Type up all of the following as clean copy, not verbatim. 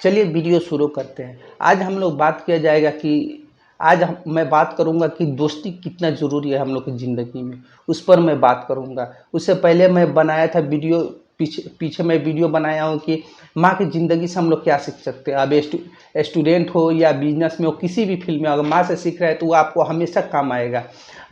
चलिए वीडियो शुरू करते हैं। आज हम लोग बात किया जाएगा कि मैं बात करूंगा कि दोस्ती कितना ज़रूरी है हम लोग की ज़िंदगी में, उस पर मैं बात करूंगा। उससे पहले मैं बनाया था वीडियो, पीछे पीछे मैं वीडियो बनाया हूँ कि माँ की ज़िंदगी से हम लोग क्या सीख सकते हैं। अब स्टूडेंट हो या बिजनेस में हो, किसी भी फील्ड में अगर माँ से सीख रहे हैं तो वो आपको हमेशा काम आएगा।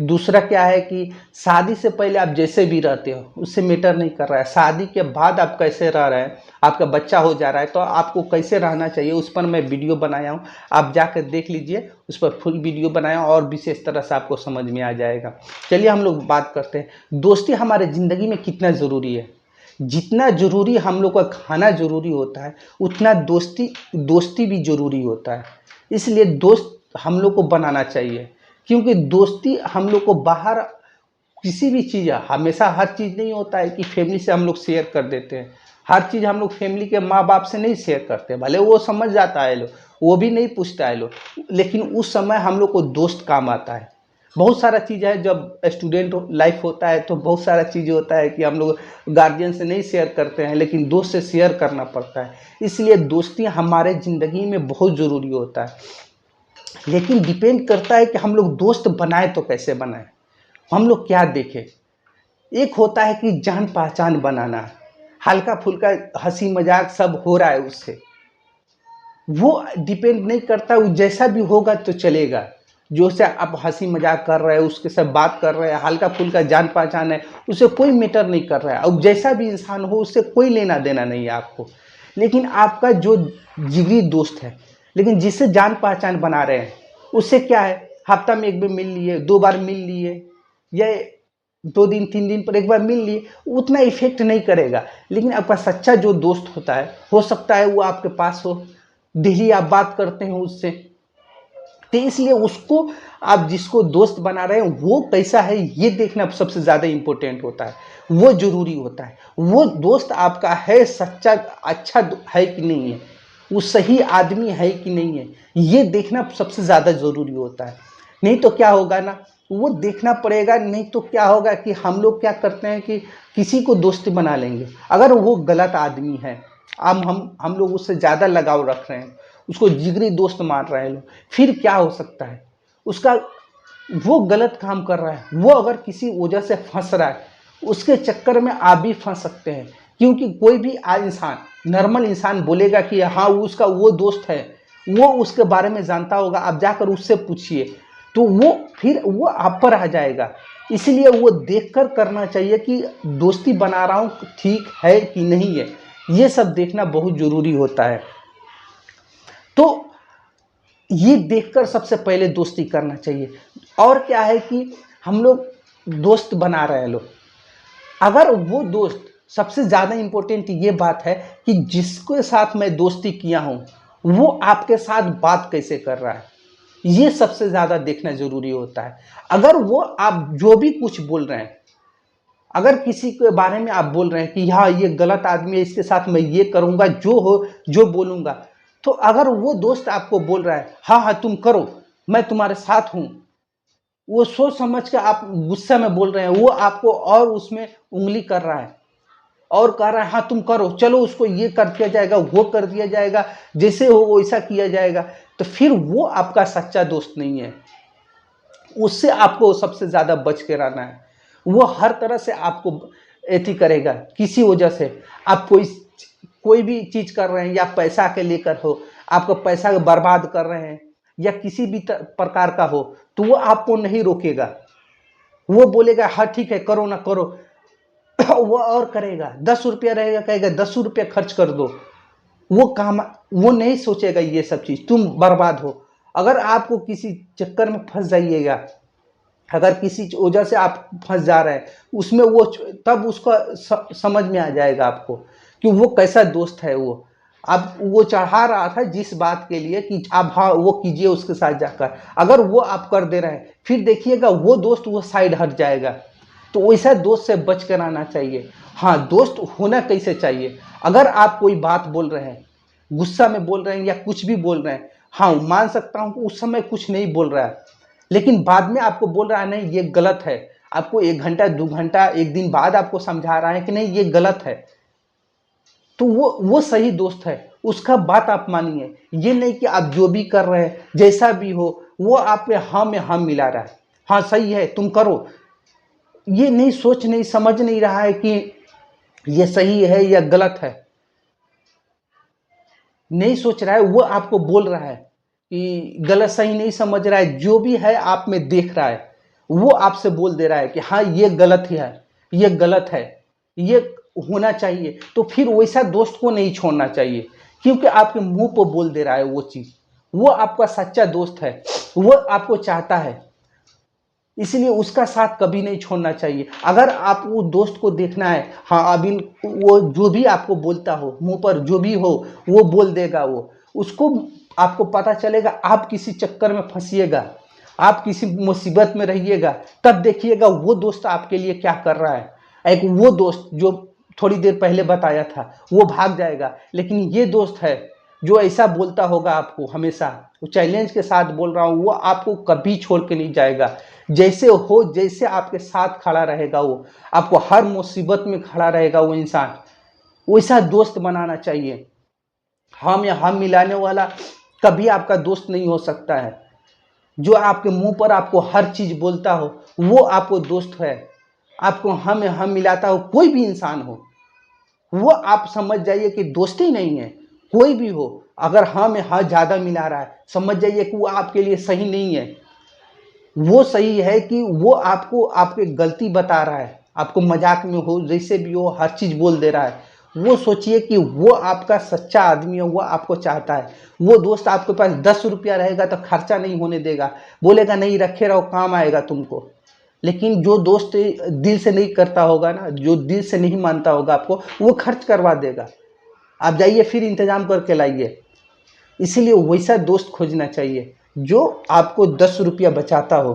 दूसरा क्या है कि शादी से पहले आप जैसे भी रहते हो उससे मैटर नहीं कर रहा है, शादी के बाद आप कैसे रह रहे हैं, आपका बच्चा हो जा रहा है तो आपको कैसे रहना चाहिए, उस पर मैं वीडियो बनाया हूँ। आप जाकर देख लीजिए, उस पर फुल वीडियो बनाया और विशेष तरह से आपको समझ में आ जाएगा। चलिए हम लोग बात करते हैं, दोस्ती हमारे ज़िंदगी में कितना ज़रूरी है। जितना ज़रूरी हम लोग का खाना ज़रूरी होता है, उतना दोस्ती भी ज़रूरी होता है। इसलिए दोस्त हम लोग को बनाना चाहिए, क्योंकि दोस्ती हम लोग को बाहर किसी भी चीज़, हमेशा हर चीज़ नहीं होता है कि फैमिली से हम लोग शेयर कर देते हैं। हर चीज़ हम लोग फैमिली के माँ बाप से नहीं शेयर करते, भले वो समझ जाता है लोग, वो भी नहीं पूछता है लोग, लेकिन उस समय हम लोग को दोस्त काम आता है। बहुत सारा चीज़ है, जब स्टूडेंट लाइफ होता है तो बहुत सारा चीज़ होता है कि हम लोग गार्जियन से नहीं शेयर करते हैं, लेकिन दोस्त से शेयर करना पड़ता है। इसलिए दोस्ती हमारे ज़िंदगी में बहुत ज़रूरी होता है। लेकिन डिपेंड करता है कि हम लोग दोस्त बनाए तो कैसे बनाए, हम लोग क्या देखें। एक होता है कि जान पहचान बनाना, हल्का फुल्का हंसी मजाक सब हो रहा है उससे, वो डिपेंड नहीं करता, वो जैसा भी होगा तो चलेगा। जो से आप हंसी मजाक कर रहे हैं, उसके साथ बात कर रहे हैं, हल्का फुल्का जान पहचान है, उससे कोई मैटर नहीं कर रहा है। और जैसा भी इंसान हो उससे कोई लेना देना नहीं है आपको। लेकिन आपका जो जिगरी दोस्त है, लेकिन जिससे जान पहचान बना रहे हैं, उससे क्या है, हफ्ता में एक बार मिल लिए, 2 बार मिल लिए, या 2 दिन 3 दिन पर एक बार मिल लिए, उतना इफेक्ट नहीं करेगा। लेकिन आपका सच्चा जो दोस्त होता है, हो सकता है वो आपके पास हो, डेली आप बात करते हैं उससे, तो इसलिए उसको, आप जिसको दोस्त बना रहे हैं वो कैसा है ये देखना सबसे ज़्यादा इम्पोर्टेंट होता है, वो ज़रूरी होता है। वो दोस्त आपका है सच्चा, अच्छा है कि नहीं है, वो सही आदमी है कि नहीं है, ये देखना सबसे ज़्यादा ज़रूरी होता है। नहीं तो क्या होगा ना, वो देखना पड़ेगा। नहीं तो क्या होगा कि हम लोग क्या करते हैं कि किसी को दोस्त बना लेंगे, अगर वो गलत आदमी है, हम लोग उससे ज़्यादा लगाव रख रहे हैं, उसको जिगरी दोस्त मान रहे हैं लोग, फिर क्या हो सकता है, उसका वो गलत काम कर रहा है, वो अगर किसी वजह से फंस रहा है, उसके चक्कर में आप भी फंस सकते हैं। क्योंकि कोई भी इंसान, नॉर्मल इंसान बोलेगा कि हाँ उसका वो दोस्त है, वो उसके बारे में जानता होगा, आप जाकर उससे पूछिए, तो वो फिर वो आप पर आ जाएगा। इसलिए वो देखकर करना चाहिए कि दोस्ती बना रहा हूँ ठीक है कि नहीं है, ये सब देखना बहुत ज़रूरी होता है। तो ये देखकर सबसे पहले दोस्ती करना चाहिए। और क्या है कि हम लोग दोस्त बना रहे हैं लोग, अगर वो दोस्त, सबसे ज़्यादा इम्पोर्टेंट ये बात है कि जिसके साथ मैं दोस्ती किया हूँ वो आपके साथ बात कैसे कर रहा है, ये सबसे ज़्यादा देखना ज़रूरी होता है। अगर वो आप जो भी कुछ बोल रहे हैं, अगर किसी के बारे में आप बोल रहे हैं कि हाँ ये गलत आदमी है, इसके साथ मैं ये करूँगा, जो हो जो बोलूँगा, तो अगर वो दोस्त आपको बोल रहा है हाँ हाँ तुम करो, मैं तुम्हारे साथ हूँ, वो सोच समझ के आप गुस्सा में बोल रहे हैं, वो आपको और उसमें उंगली कर रहा है और कह रहा है हाँ तुम करो, चलो उसको ये कर दिया जाएगा, वो कर दिया जाएगा, जैसे हो वैसा किया जाएगा, तो फिर वो आपका सच्चा दोस्त नहीं है। उससे आपको सबसे ज़्यादा बच के रहना है। वो हर तरह से आपको एथी करेगा, किसी वजह से आप कोई भी चीज़ कर रहे हैं, या पैसा के लेकर हो, आपका पैसा बर्बाद कर रहे हैं, या किसी भी प्रकार का हो, तो वो आपको नहीं रोकेगा। वो बोलेगा हाँ ठीक है करो ना करो, वो और करेगा, 10 रुपया रहेगा कहेगा 10 रुपया खर्च कर दो। वो काम, वो नहीं सोचेगा ये सब चीज़, तुम बर्बाद हो। अगर आपको किसी चक्कर में फंस जाइएगा, अगर किसी वजह से आप फंस जा रहे हैं उसमें, वो तब उसका समझ में आ जाएगा आपको कि वो कैसा दोस्त है। वो अब वो चढ़ा रहा था जिस बात के लिए कि आप हाँ वो कीजिए उसके साथ जाकर, अगर वो आप कर दे रहे हैं, फिर देखिएगा वो दोस्त वो साइड हट जाएगा। तो वैसा दोस्त से बच कर आना चाहिए। हाँ, दोस्त होना कैसे चाहिए, अगर आप कोई बात बोल रहे हैं, गुस्सा में बोल रहे हैं या कुछ भी बोल रहे हैं, हाँ मान सकता हूँ कि उस समय कुछ नहीं बोल रहा है, लेकिन बाद में आपको बोल रहा है नहीं ये गलत है, आपको 1 घंटा 2 घंटा 1 दिन बाद आपको समझा रहा है कि नहीं ये गलत है, तो वो सही दोस्त है। उसका बात आप मानिए। ये नहीं कि आप जो भी कर रहे हैं जैसा भी हो वो आप पे हाँ में हाँ मिला रहा है, हाँ सही है तुम करो। ये नहीं सोच नहीं समझ नहीं रहा है कि ये सही है या गलत है, नहीं सोच रहा है। वो आपको बोल रहा है कि गलत सही नहीं समझ रहा है, जो भी है आप में देख रहा है, वो आपसे बोल दे रहा है कि हाँ ये गलत है, ये गलत है, ये होना चाहिए। तो फिर वैसा दोस्त को नहीं छोड़ना चाहिए, क्योंकि आपके मुंह पर बोल दे रहा है वो चीज। वो आपका सच्चा दोस्त है, वो आपको चाहता है, इसलिए उसका साथ कभी नहीं छोड़ना चाहिए। अगर आप वो दोस्त को देखना है, हाँ अभी वो जो भी आपको बोलता हो मुंह पर जो भी हो वो बोल देगा, वो उसको आपको पता चलेगा, आप किसी चक्कर में फंसिएगा, आप किसी मुसीबत में रहिएगा, तब देखिएगा वो दोस्त आपके लिए क्या कर रहा है। एक वो दोस्त जो थोड़ी देर पहले बताया था वो भाग जाएगा, लेकिन ये दोस्त है जो ऐसा बोलता होगा आपको हमेशा, वो चैलेंज के साथ बोल रहा हूँ, वो आपको कभी छोड़ के नहीं जाएगा। जैसे हो जैसे आपके साथ खड़ा रहेगा, वो आपको हर मुसीबत में खड़ा रहेगा वो इंसान, वैसा दोस्त बनाना चाहिए। हम या हम मिलाने वाला कभी आपका दोस्त नहीं हो सकता है। जो आपके मुंह पर आपको हर चीज बोलता हो वो आपको दोस्त है। आपको हम या हम मिलाता हो कोई भी इंसान हो, वो आप समझ जाइए कि दोस्ती नहीं है। कोई भी हो, अगर हाँ में हाँ ज्यादा मिला रहा है, समझ जाइए कि वो आपके लिए सही नहीं है। वो सही है कि वो आपको आपके गलती बता रहा है, आपको मजाक में हो जैसे भी हो हर चीज बोल दे रहा है। वो सोचिए कि वो आपका सच्चा आदमी है, वो आपको चाहता है। वो दोस्त आपके पास 10 रुपया रहेगा तो खर्चा नहीं होने देगा, बोलेगा नहीं रखे रहो काम आएगा तुमको। लेकिन जो दोस्त दिल से नहीं करता होगा ना, जो दिल से नहीं मानता होगा आपको, वो खर्च करवा देगा। आप जाइए फिर इंतजाम करके लाइए। इसीलिए वैसा दोस्त खोजना चाहिए जो आपको 10 रुपया बचाता हो।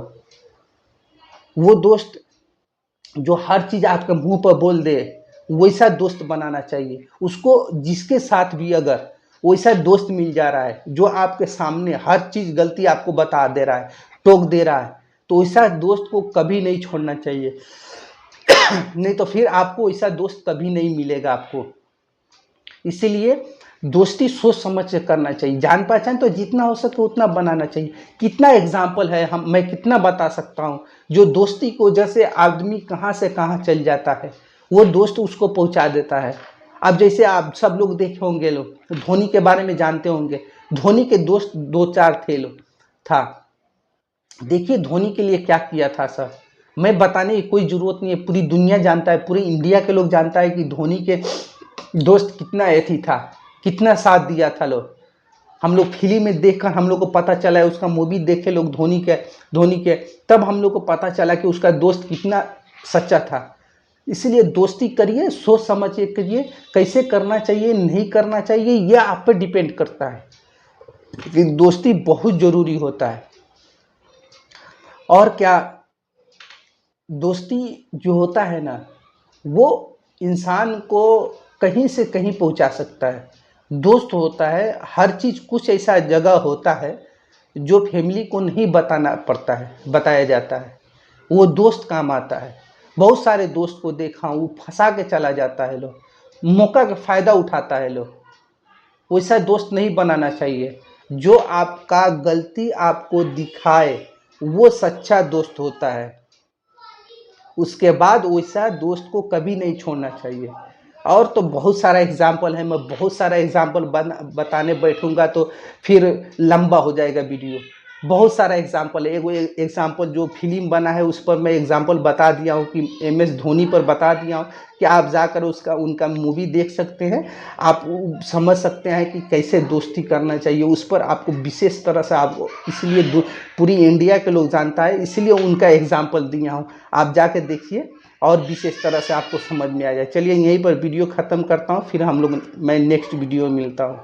वो दोस्त जो हर चीज आपके मुंह पर बोल दे, वैसा दोस्त बनाना चाहिए उसको। जिसके साथ भी अगर वैसा दोस्त मिल जा रहा है जो आपके सामने हर चीज गलती आपको बता दे रहा है, टोक दे रहा है, तो वैसा दोस्त को कभी नहीं छोड़ना चाहिए। नहीं तो फिर आपको ऐसा दोस्त कभी नहीं मिलेगा आपको। इसीलिए दोस्ती सोच समझ के करना चाहिए। जान पहचान तो जितना हो सके उतना बनाना चाहिए। कितना एग्जाम्पल है, हम मैं कितना बता सकता हूँ जो दोस्ती को, जैसे आदमी कहाँ से कहाँ चल जाता है वो दोस्त उसको पहुँचा देता है। अब जैसे आप सब लोग देखे होंगे, लोग धोनी के बारे में जानते होंगे। धोनी के दोस्त दो चार थे लोग था। देखिए धोनी के लिए क्या किया था सर, मैं बताने की कोई जरूरत नहीं है, पूरी दुनिया जानता है, पूरी इंडिया के लोग जानता है कि धोनी के दोस्त कितना एथी था, कितना साथ दिया था लोग। हम लोग फिल्म में देखकर हम लोग को पता चला है, उसका मूवी देखे लोग धोनी के, तब हम लोग को पता चला कि उसका दोस्त कितना सच्चा था। इसलिए दोस्ती करिए, सोच समझ के करिए, कैसे करना चाहिए नहीं करना चाहिए यह आप पे डिपेंड करता है। लेकिन दोस्ती बहुत जरूरी होता है। और क्या, दोस्ती जो होता है ना, वो इंसान को कहीं से कहीं पहुंचा सकता है। दोस्त होता है हर चीज़, कुछ ऐसा जगह होता है जो फैमिली को नहीं बताना पड़ता है, बताया जाता है, वो दोस्त काम आता है। बहुत सारे दोस्त को देखा हूँ, वो फंसा के चला जाता है लोग, मौका का फ़ायदा उठाता है लोग। वैसा दोस्त नहीं बनाना चाहिए। जो आपका गलती आपको दिखाए वो सच्चा दोस्त होता है। उसके बाद वैसा दोस्त को कभी नहीं छोड़ना चाहिए। और तो बहुत सारा एग्जाम्पल है, मैं बहुत सारा एग्जाम्पल बताने बैठूंगा तो फिर लंबा हो जाएगा वीडियो। बहुत सारा एग्जाम्पल है। एगो एग्जाम्पल जो फिल्म बना है उस पर मैं एग्जाम्पल बता दिया हूँ कि MS धोनी पर बता दिया हूँ कि आप जाकर उसका उनका मूवी देख सकते हैं। आप समझ सकते हैं कि कैसे दोस्ती करना चाहिए। उस पर आपको विशेष तरह से आपको, इसलिए पूरी इंडिया के लोग जानता है, इसलिए उनका एग्जाम्पल दिया हूँ। आप जाके देखिए और विशेष तरह से आपको समझ में आ जाए। चलिए यहीं पर वीडियो ख़त्म करता हूँ, फिर हम लोग मैं नेक्स्ट वीडियो में मिलता हूँ।